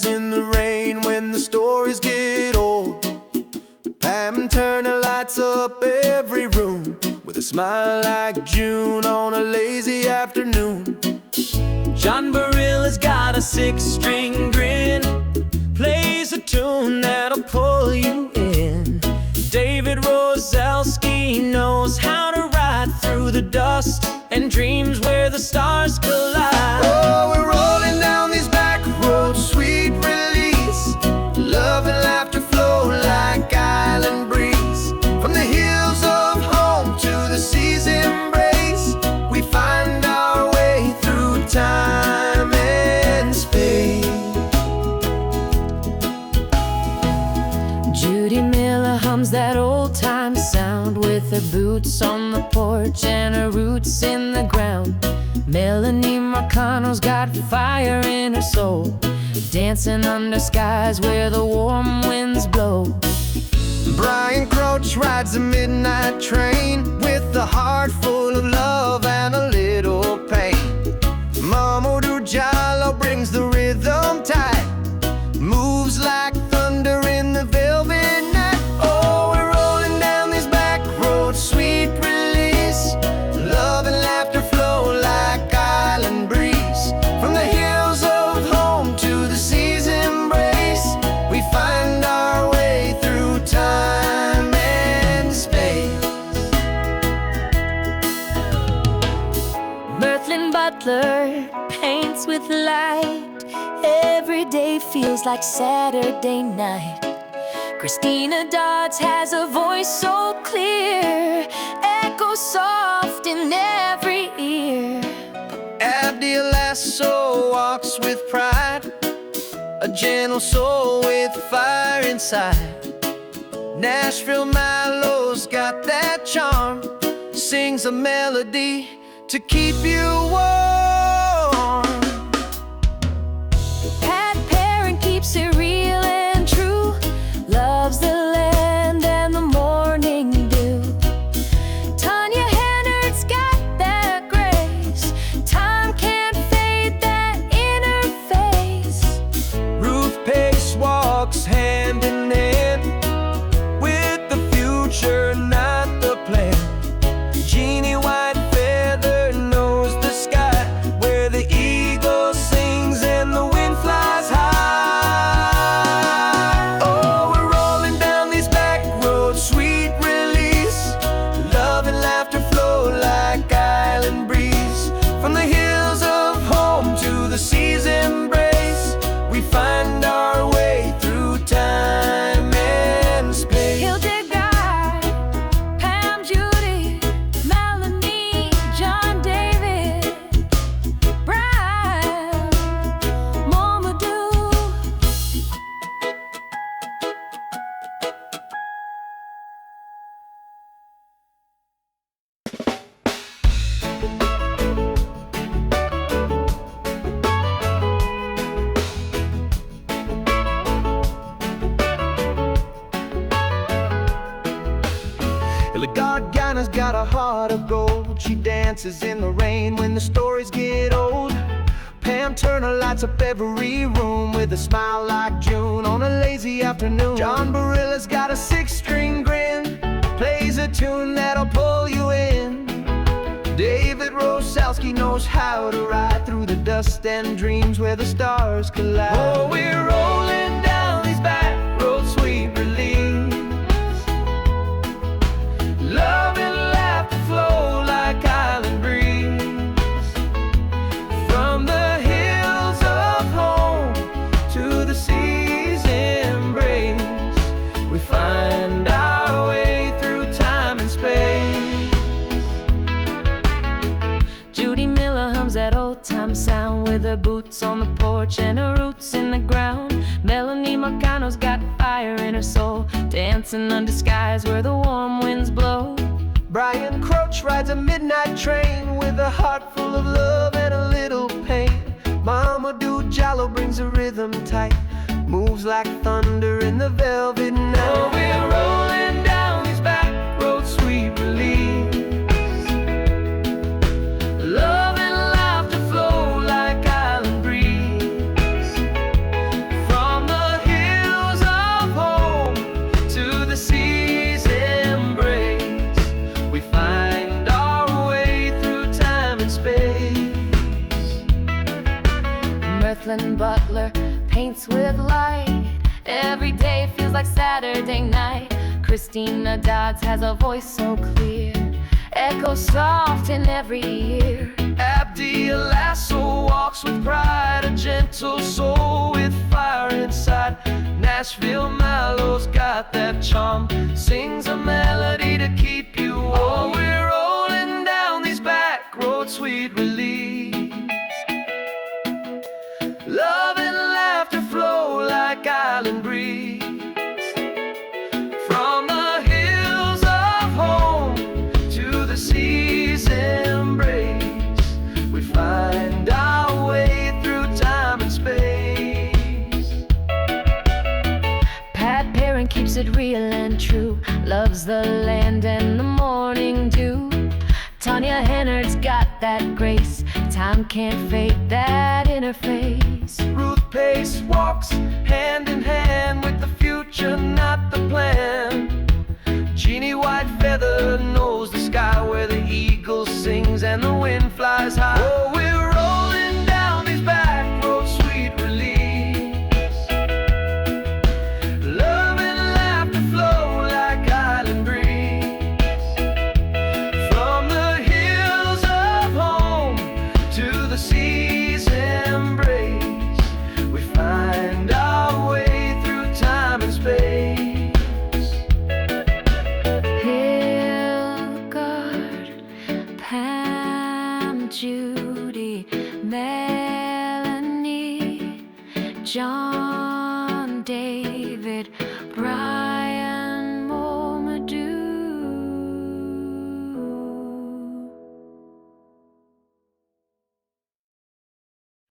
in the rain when the stories get old. Pam turn the lights up every room with a smile like June on a lazy afternoon. John Barilla's got a six-string grin, plays a tune that'll pull you in. David Rosalski knows how to ride through the dust and dreams where the stars collide. Oh, we're rolling down these back roads, sweet release. Love and laughter flow like island breeze. From the hills of home to the sea's embrace, we find our way through time and space. Judy Miller hums that old-time sound with her boots on the porch and her roots in the ground. Melanie Marcano's got fire in her soul, dancing under skies where the warm winds blow. Brian Croach rides a midnight train with a heart full of love and a little pain. Mamadou Jallo brings the rhythm tight, moves like thunder in the velvet night. Oh, we're rolling down these back roads, sweet release. Love and laughter flow like island breeze. From the hills of home to the sea's embrace, we find our way through time and space. Mirthlin Butler paints with light. Every day feels like Saturday night. Christina Dodds has a voice so clear, echoes soft in every ear. Abdi Lasso walks with pride, a gentle soul with fire inside. Nashville Milo's got that charm, sings a melody to keep you warm. Pat Perrin keeps it real and true, loves the land and the morning dew. Tanya Hennard's got that grace, time can't fade that inner face. Ruth Pace walks hand in hand with the future, not the plan. Jeannie Whitefeather knows the sky where the eagle sings and the wind flies high. Oh, we're rolling down these back roads, sweet release. Love and laughter flow like island breeze. From the hills of home to the sea's embrace, we find our way through time and space. Hildegard, Pam, Judy, Melanie, John David, Brian, Mamadou. Hildegard Guyner's got a heart of gold. She dances in the rain when the stories get old. Pam Turner lights up every room with a smile like June on a lazy afternoon. John Barilla's got a six-string grin, plays a tune that'll pull you in. David Rosalski knows how to ride through the dust and dreams where the stars collide. Oh, we're rolling down these back roads, sweet release. Love and laughter flow like island breeze. From the hills of home to the sea's embrace, we find our way through time and space. Judy Miller hums that old-time sound with her boots on the porch and her roots in the ground. Melanie Marcano's got fire in her soul, dancing under skies where the warm winds blow. Brian Croach rides a midnight train with a heart full of love and a little pain. Mamadou Jallo brings a rhythm tight, moves like thunder in the velvet night. Oh, we're rolling down these back roads, sweet release. Love and laughter flow like island breeze. From paints with light. Every day feels like Saturday night. Christina Dodds has a voice so clear, echoes soft in every ear. Abdi Lasso walks with pride, a gentle soul with fire inside. Nashville Mallow's got that charm, sings a melody to keep you warm. Oh, we're rolling down these back roads, sweet release. Love and laughter flow like island breeze. From the hills of home to the sea's embrace, we find our way through time and space. Pat Perrin keeps it real and true, loves the land and the morning dew. Tanya Hennard's got that grace, time can't fade that interface. Ruth Pace walks hand in hand with the future, not the plan. Jeannie Whitefeather knows the sky where the eagle sings and the wind flies high. Oh, we're rolling down these back roads, sweet release. Love and laughter flow like island breeze. From the hills of home to the sea's embrace, we find our way through time and space. Pam, Judy, Melanie, John.